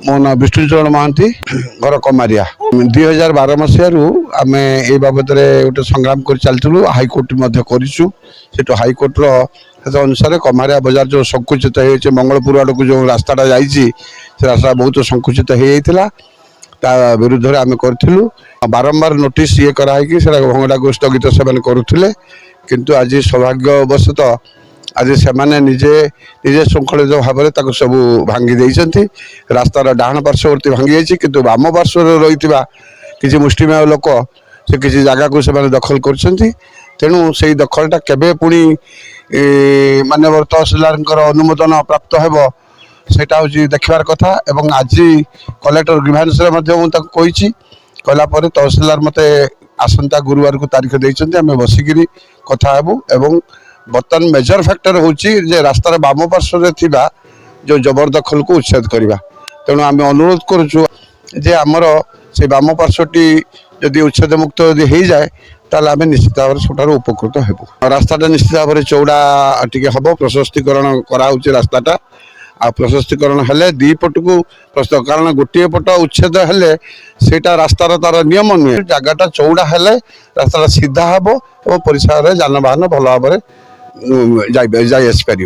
मो ना विष्णुचरण महांती घर कमारिया 2012 मसीह आम ए बाबद गोटे संग्राम कर चलू हाइकोर्ट कर हाइकोर्ट अनुसार कमारिया बजार जो संकुचित हो मंगलपुर आड़ को जो रास्ता जाइए रास्ता बहुत संकुचित हो विरुद्ध में आम करूँ बारंबार नोटिस ये कराई भंगड़ा को स्थगित से करुले किंतु आज सौभाग्यवशतः आज से निजे निजे श्रृंखलित भाव में सब भांगी देती रास्तार डाण पार्श्ववर्ती भांगी जाइए किंतु वाम पार्श्व रही किसी मुष्टिमेय लोक से किसी जगह को से दखल कर तेणु से दखलटा केबे पुणी माननीय तहसीलदार अनुमोदन प्राप्त होब सेटा हूँ देखार कथा एवं आज कलेक्टर ग्रीभांस कही कलापर तहसीलदार मत आसंता गुरुवार को तारीख देते आम बसिकी कथा हेबू एवं बर्तमान मेजर फैक्टर हूँ रास्तार बाम पार्श्व जो जबरदखल को उच्छेद करवा तेणु आम अनुरोध करुचु जे आमर से बाम पार्श्वटी जदि उच्छेद मुक्त हो जाए ताल आम निश्चित भाव में सबुठ उपकृत हेबू रास्ताटा निश्चित भाव में चौड़ा टी हम प्रशस्तीकरण कराऊँच रास्ताटा आ प्रशस्तीकरण हेले दी पट को प्रस्तुत कारण गोटे पट उच्छेद हेले सेटा रास्तार तार नियम नुहे जगटा चौड़ा हेले रास्ता सीधा हम और परिष्कार जानवाहन भल भाव में जाई आसपार।